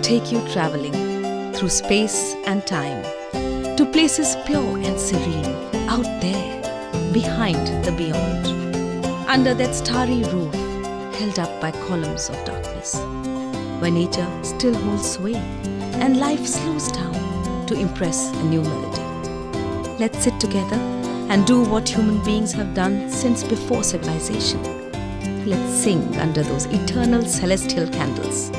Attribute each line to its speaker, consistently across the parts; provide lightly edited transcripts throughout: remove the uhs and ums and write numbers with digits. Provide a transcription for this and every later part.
Speaker 1: take you traveling through space and time to places pure and serene out there behind the beyond, under that starry roof held up by columns of darkness, where nature still holds sway and life slows down to impress a new melody. Let's sit together and do what human beings have done since before civilization. Let's sing under those eternal celestial candles.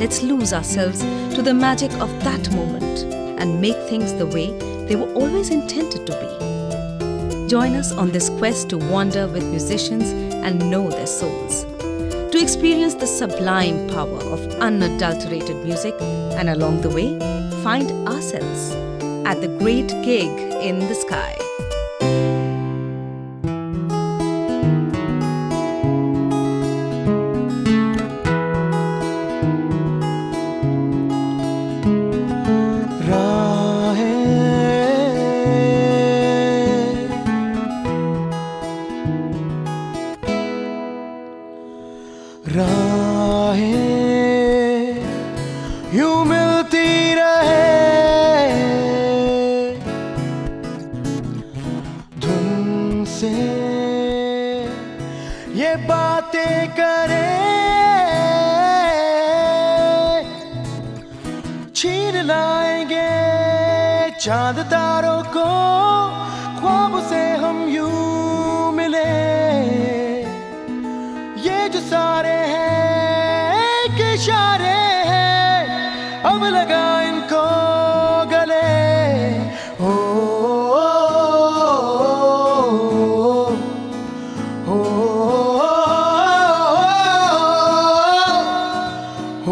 Speaker 1: Let's lose ourselves to the magic of that moment and make things the way they were always intended to be. Join us on this quest to wander with musicians and know their souls, to experience the sublime power of unadulterated music, and along the way, find ourselves at the great gig in the sky.
Speaker 2: राहें यूं मिलती रहे, धुन से ये बातें करे, छीन लाएंगे चांद तारों को, ख्वाब से हम यूं मिले, ये जो सारे हैं कि इशारे हैं, अब लगा इनको गले। ओ, ओ, ओ, ओ,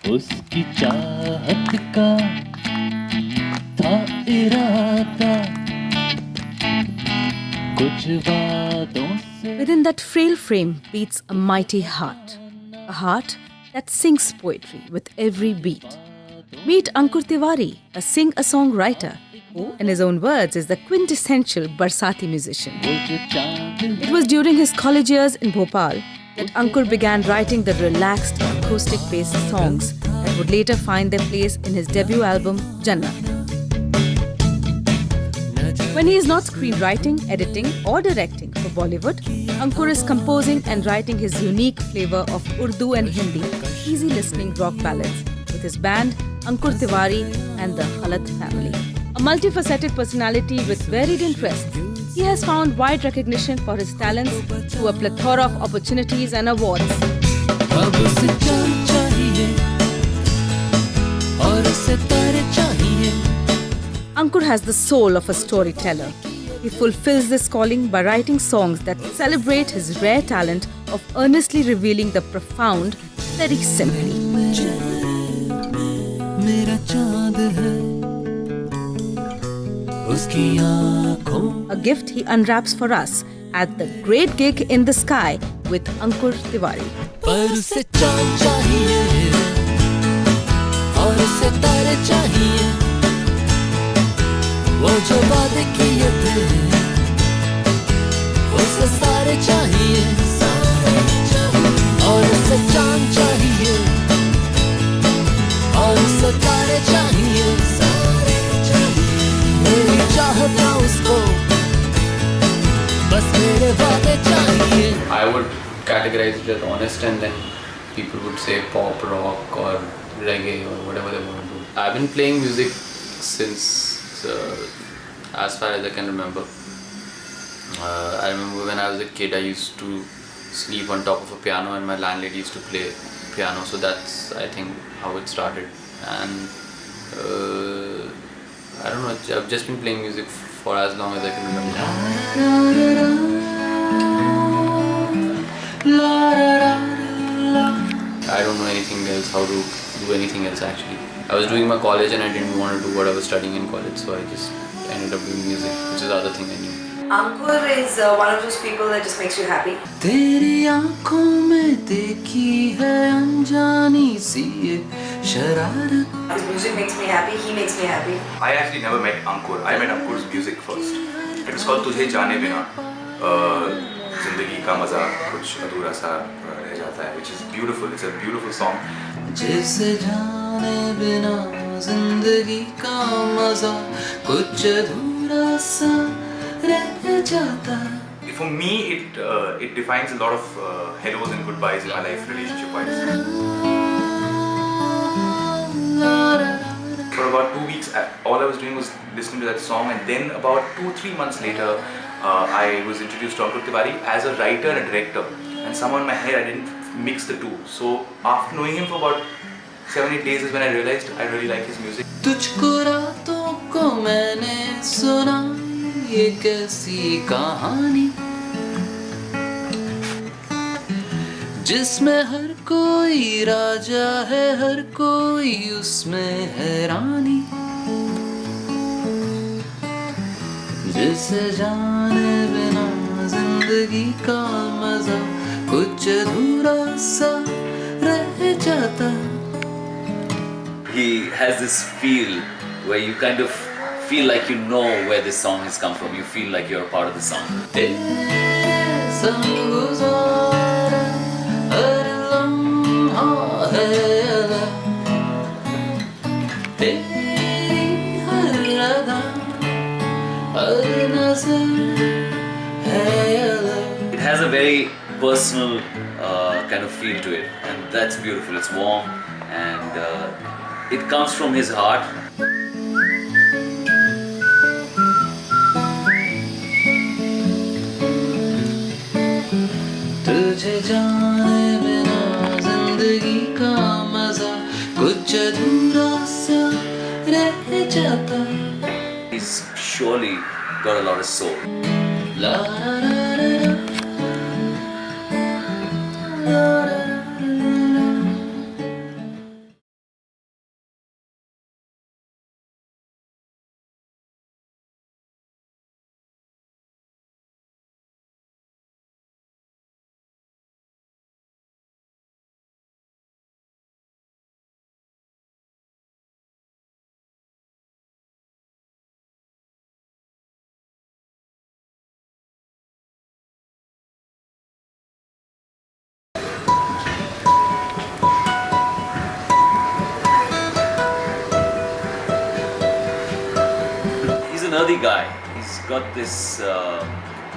Speaker 3: उसकी चाहत का था इरादा, कुछ वादों से।
Speaker 1: Within that frail frame beats a mighty heart, a heart that sings poetry with every beat. Meet Ankur Tiwari, a sing-a-song writer, who, in his own words, is the quintessential Barsati musician. It was during his college years in Bhopal that Ankur began writing the relaxed, acoustic-based songs that would later find their place in his debut album, Jannat. When he is not screenwriting, editing or directing for Bollywood, Ankur is composing and writing his unique flavor of Urdu and Hindi, easy-listening rock ballads with his band, Ankur Tiwari and the Halat family. A multifaceted personality with varied interests, he has found wide recognition for his talents through a plethora of opportunities and awards. Ankur has the soul of a storyteller. He fulfills this calling by writing songs that celebrate his rare talent of earnestly revealing the profound very simply. A gift he unwraps for us at the great gig in the sky with Ankur Tiwari.
Speaker 4: I would categorize it as honest, and then people would say pop, rock or reggae or whatever they want to do. I've been playing music since as far as I can remember. I remember when I was a kid, I used to sleep on top of a piano and my landlady used to play piano, so that's, I think, how it started. And I don't know, I've just been playing music for as long as I can remember. I don't know anything else, how to do anything else actually. I was doing my college and I didn't want to do what I was studying in college, so I just ended up doing music, which is the other thing I knew.
Speaker 5: Ankur is one of those people that just makes you happy.
Speaker 3: तेरी आंखों में देखी है अनजानी सी ये शरारत.
Speaker 5: His music makes me happy, he makes me happy.
Speaker 6: I actually never met Ankur. I met Ankur's music first. It was called तुझे जाने बिना जिंदगी का मजा कुछ अधूरा सा रह जाता है, which is beautiful. It's a beautiful song.
Speaker 3: जिसे जाने बिना जिंदगी का मजा कुछ अधूरा सा रह जाता.
Speaker 6: For me, it defines a lot of hellos and goodbyes in my life, relationship-wise. For about 2 weeks, all I was doing was listening to that song, and then about 2-3 months later, I was introduced to Ankur Tiwari as a writer and a director. And somehow in my head, I didn't mix the two. So after knowing him for about 7-8 days is when I realized I really like his music.
Speaker 3: तुझको रातों को मैंने सुना ये कैसी कहानी जिसमें हर कोई राजा है, हर कोई उसमें है रानी. जिसे जाने बिना जिंदगी का मजा कुछ अधूरा सा रह जाता.
Speaker 7: He has this feel where you kind of feel like you know where this song has come from. You feel like you're a part of the song.
Speaker 3: तेरे संग गुज़ारा हर लम्हा है अलग. तेरी हर अदा हर नज़र है अलग.
Speaker 7: It has a very personal kind of feel to it, and that's beautiful. It's warm and it comes from his heart.
Speaker 3: तुझे जाने बिना जिंदगी का मजा कुछ अधूरा सा रह जाता.
Speaker 7: He's surely got a lot of soul.
Speaker 3: La la la la la. La la la la la.
Speaker 7: He's an earthy guy. He's got this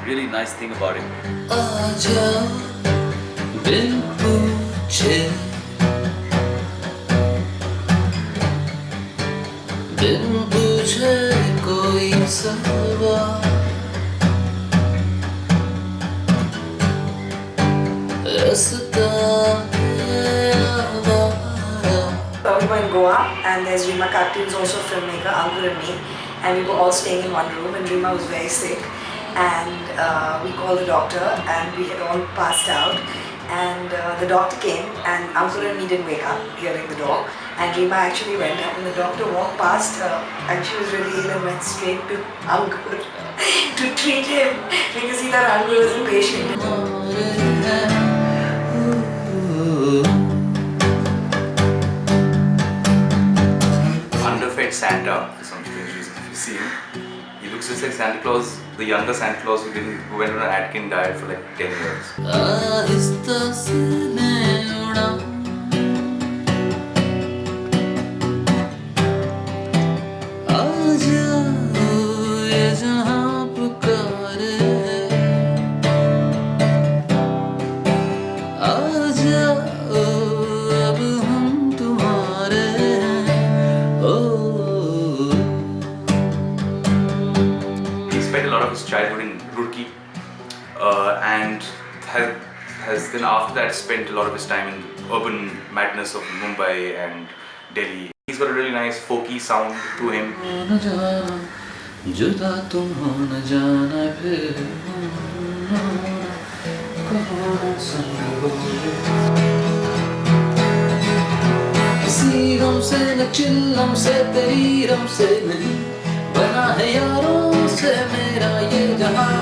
Speaker 7: really nice thing about him.
Speaker 3: आजा बिन पूछे बिन पूछे कोई सवाल रास्ता है आवारा.
Speaker 5: We were in Goa, and there's Rima Kakti, who's also a filmmaker, Ankur and me, and we were all staying in one room, and Rima was very sick, and we called the doctor, and we had all passed out, and the doctor came, and Ankur and me didn't wake up hearing the door, and Rima actually went up, and the doctor walked past her, and she was really ill and went straight to Ankur to treat him, because he thought Ankur was a patient.
Speaker 6: Underfed Santa, for some strange reason, if you see him, he looks just like Santa Claus, the younger Santa Claus who went on an Atkins diet for like 10 years.
Speaker 3: आहिस्ता से मैं उड़ा आजा ये जहां पुकारे आजा अब हम तुम्हारे ओ.
Speaker 6: He spent a lot of his childhood in Roorkee and has then after that spent a lot of his time in urban madness of Mumbai and Delhi. He's got a really nice folky sound to him.
Speaker 3: न जाना जुदा तुम हो न जाना फिर कहाँ संग हो. किसी गम से न चिल्लम से तेरी रम से नहीं बना है यारों से मेरा ये जहां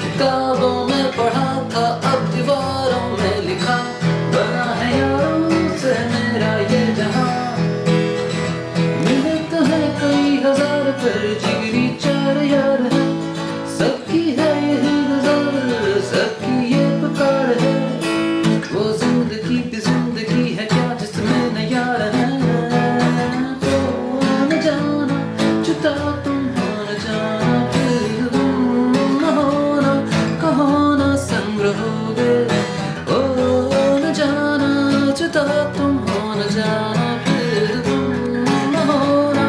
Speaker 3: किताबों में पढ़ा था अब दीवारों में लिखा बना है यारों से मेरा ये जहां मिले तो है कई हजार पर जिगरी चार यार है सबकी है यही गुजार सबकी ये पुकार है वो जिंदगी भी जिंदगी है क्या जिसमें न यार है न जाना जुदा तुम हो न जाना फिर तुम न होना कहो ना संग रहोगे ओ न जाना जुदा तुम हो न जाना फिर तुम न होना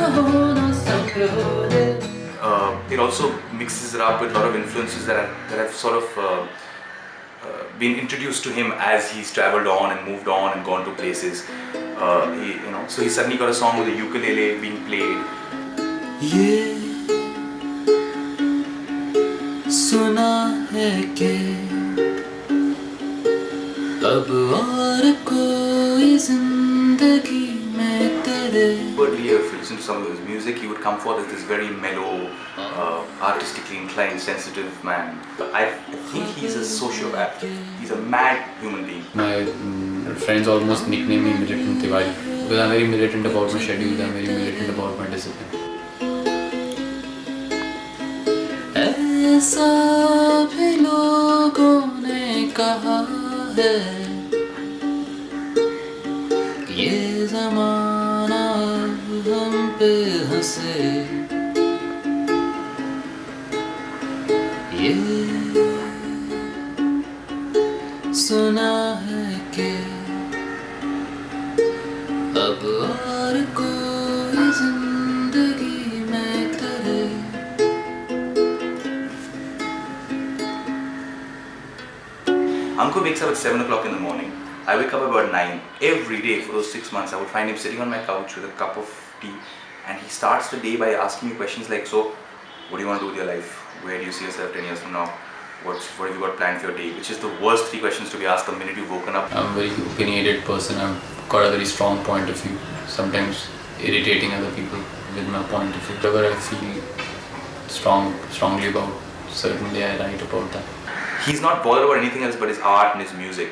Speaker 3: कहो ना संग रहोगे.
Speaker 6: It also mixes it up with a lot of influences that have sort of been introduced to him as he's traveled on and moved on and gone to places. So he suddenly got a song with a ukulele being played.
Speaker 3: ये सुना है कि अब और कोई जिंदगी में तेरे.
Speaker 6: Earlier, if you listen to some of his music, he would come forth as this very mellow, artistically inclined, sensitive man. But I think he's a sociopath. He's a mad human being.
Speaker 4: My friends almost nickname me Militant Tiwari because I'm very militant about my schedule. I'm very militant about my discipline.
Speaker 3: ऐसा भी लोगों ने कहा है ये ज़माना हम पे हंसे ये सुना है कि अब और कोई जिंदगी में तेरे.
Speaker 6: Ankur wakes up at 7 o'clock in the morning. I wake up about 9. Every day for those 6 months, I would find him sitting on my couch with a cup of tea, and he starts the day by asking me questions like, so, what do you want to do with your life? Where do you see yourself 10 years from now? What have you got planned for your day? Which is the worst 3 questions to be asked the minute you've woken up.
Speaker 4: I'm a very opinionated person. I've got a very strong point of view. Sometimes irritating other people with my point of view. Whatever I feel strongly about, certainly I write about that.
Speaker 6: He's not bothered about anything else but his art and his music.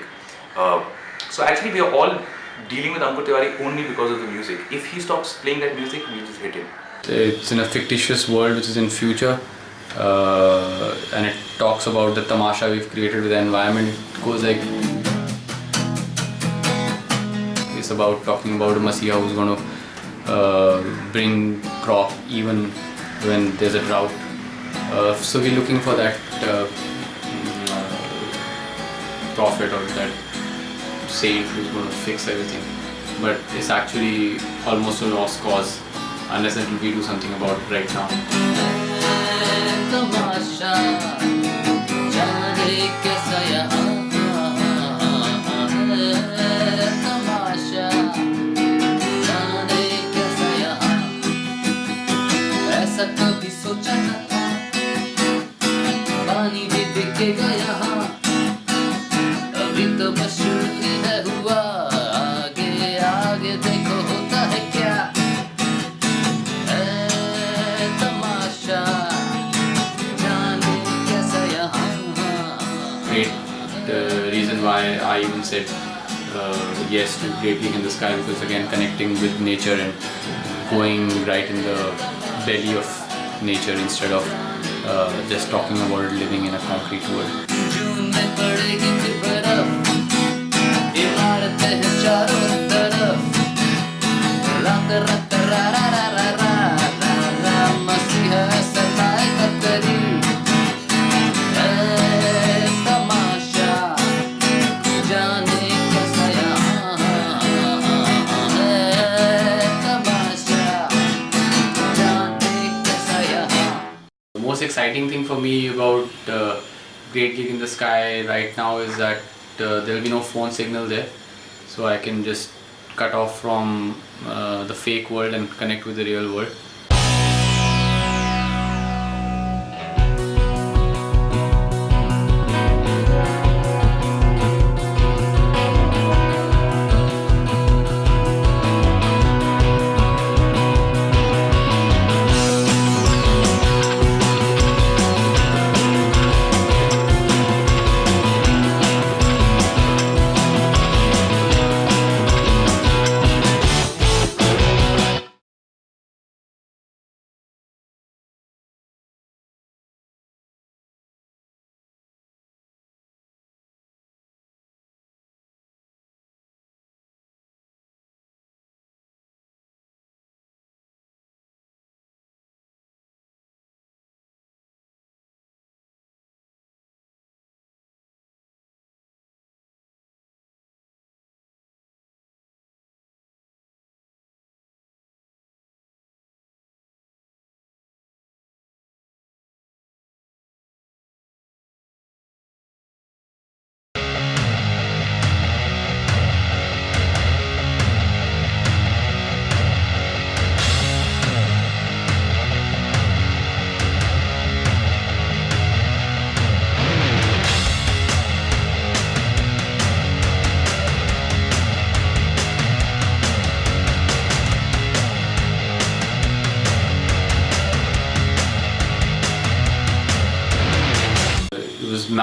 Speaker 6: So actually we are all dealing with Ankur Tiwari only because of the music. If he stops playing that music, we just hit him.
Speaker 4: It's in a fictitious world which is in future, and it talks about the tamasha we've created with the environment. It goes like, it's about talking about a Masiha who's going to bring crop even when there's a drought. So we're looking for that prophet or that saint who's going to fix everything, but it's actually almost a lost cause unless until we do something about it right now.
Speaker 3: तमाशा जाने कैसा यहाँ है तमाशा जाने कैसा यहाँ ऐसा कभी सोचा न था पानी भी बिकेगा यहाँ अभी तो मशहूरी है हुआ आगे आगे देखो होता है क्या तमाशा जाने कैसा यहाँ
Speaker 4: Great reason why I even said yes to Great Gig in the Sky, because again connecting with nature and going right in the belly of nature instead of just talking about living in a concrete world.
Speaker 3: जून में पड़ेगी फिर बर्फ इमारतें हैं चारों तरफ रंग रंग रा रा रा रा रा रा रा मसीहा सताए कतरी तमाशा जाने कैसा यहाँ है तमाशा जाने कैसा यहाँ.
Speaker 4: The most exciting thing for me about Great Gig in the Sky right now is that there will be no phone signal there, so I can just cut off from the fake world and connect with the real world.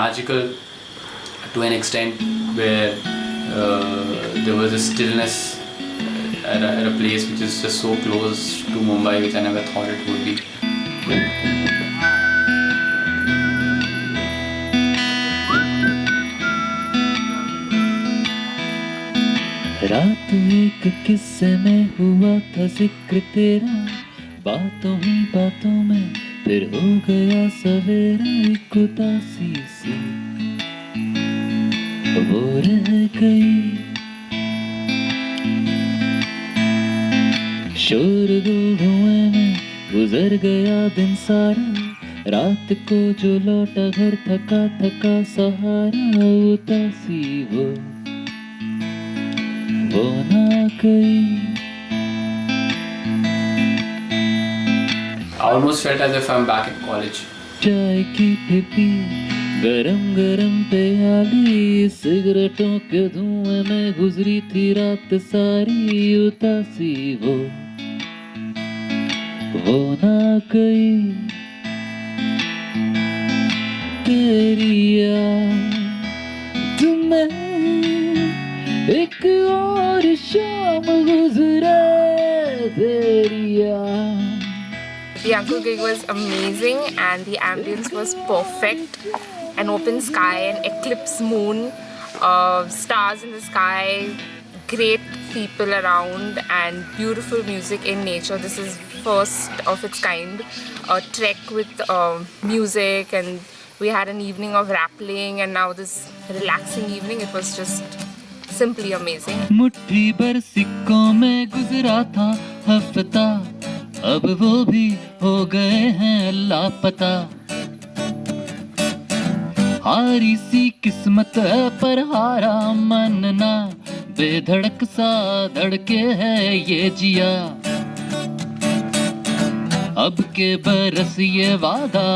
Speaker 4: magical to an extent where there was a stillness at a place which is just so close to Mumbai, which I never thought it would be.
Speaker 3: रात एक किस्से में हुआ था जिक्र तेरा, बातों ही बातों में फिर हो गया सवेरा, एक उदासी सी वो रह गई। शोरगुल धुएं में गुजर गया दिन सारा, रात को जो लौटा घर थका थका सहारा, उदासी वो ना गई।
Speaker 4: I almost felt as if I'm back in college.
Speaker 3: चाय की ठिपी गरम गरम प्याली, सिगरेटों के धुएं में गुजरी थी रात सारी, उदासी वो ना गई। तेरी याद में एक और शाम गुजरे, तेरी याद।
Speaker 8: The Uncle gig was amazing and the ambience was perfect. An open sky, an eclipse moon, stars in the sky, great people around and beautiful music in nature. This is first of its kind. A trek with music, and we had an evening of rappelling, and now this relaxing evening. It was just simply amazing.
Speaker 3: मुट्ठी भर सिक्कों में गुजरा था हफ्ता, अब वो भी हो गए हैं लापता। हारी सी किस्मत है पर हारा मन ना, बेधड़क सा धड़के है ये जिया। अब के बरस ये वादा,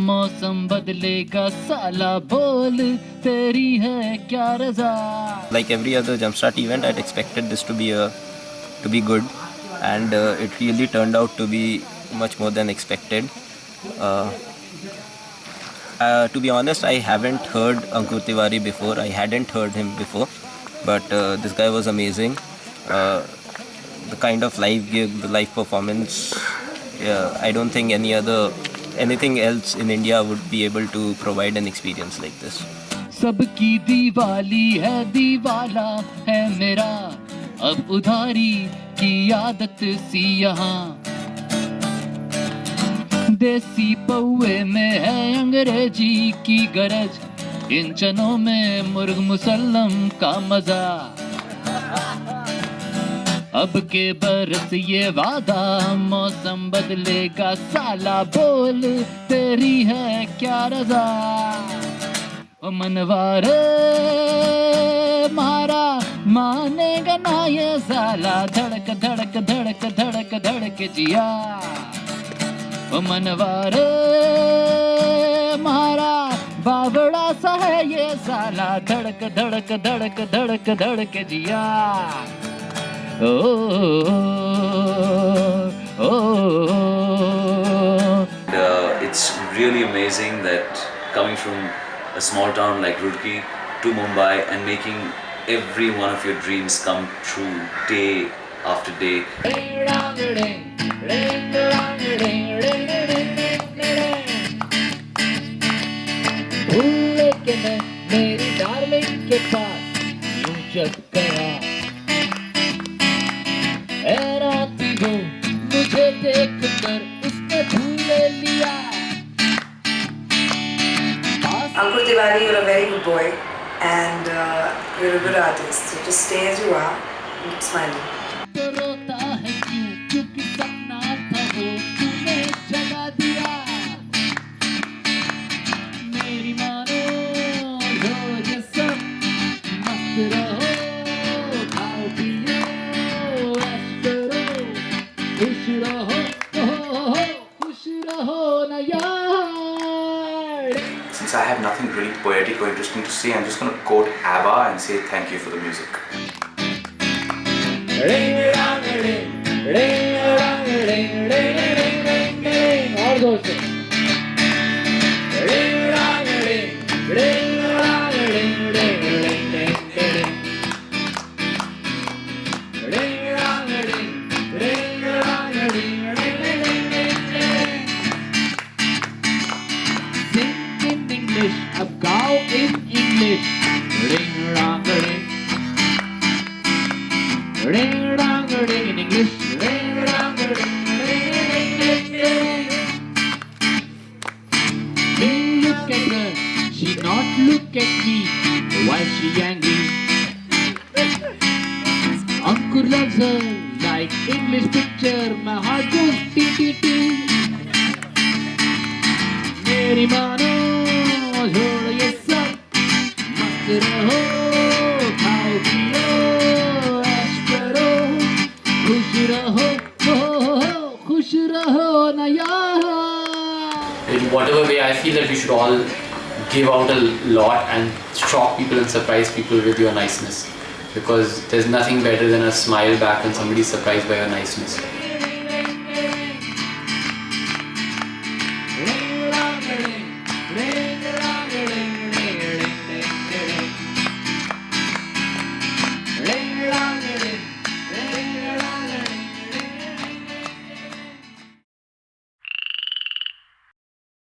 Speaker 3: मौसम बदलेगा साला, बोल तेरी है क्या रजा।
Speaker 9: Like every other Jumpstart event, I'd expected this to be good, and it really turned out to be much more than expected. To be honest, I haven't heard Ankur Tiwari before. I hadn't heard him before, but this guy was amazing. The kind of live gig, the live performance, I don't think anything else in India would be able to provide an experience like this.
Speaker 3: सबकी दीवाली है दीवाला है मेरा, अब उधारी की आदत सी यहाँ। देसी पौए में है अंग्रेजी की गरज, इन चनों में मुर्ग मुसल्लम का मजा। अब के बरस ये वादा, मौसम बदलेगा साला, बोल तेरी है क्या रजा। ओ मनवारे मारा मानेगा ना ये साला, धड़क धड़क धड़क धड़क धड़क जिया। ओ मनवारे मारा बावड़ा सा है ये साला, धड़क धड़क धड़क धड़क धड़क जिया।
Speaker 7: It's really amazing that coming from a small town like Roorkee to Mumbai and making every one of your dreams come true day after day.
Speaker 3: मेरी डार्लिंग के पास यूं जब गया, राती वो मुझे देख कर उसने भूल लिया।
Speaker 5: Uncle Tiwari, you're a very good boy and you're a good artist. So just stay as you are and keep smiling.
Speaker 3: तो रोता है क्यों, क्योंकि सपना था वो तूने जगा दिया। मेरी मानो लो ये सब, मस्त रहो खाओ पियो ऐश करो, खुश रहो खुश रहो ना यार।
Speaker 6: Since I have nothing really poetic or interesting to say, I'm just going to quote ABBA and say thank you for the music.
Speaker 3: और दोस्तों Ring-a-dong-a-ding in English. Ring-a-dong-a-ding-a-ding-a-ding-a-ding. Hey, look at her. She not look at me. Why she angry? Ankur loves her like English picture. My heart goes tee-tee-tee. मेरी मानो छोड़ ये सब मत रहो खाओ पियो ऐश करो खुश रहो खुश रहो ना यार.
Speaker 4: In whatever way, I feel that we should all give out a lot and shock people and surprise people with your niceness, because there's nothing better than a smile back when somebody's surprised by your niceness.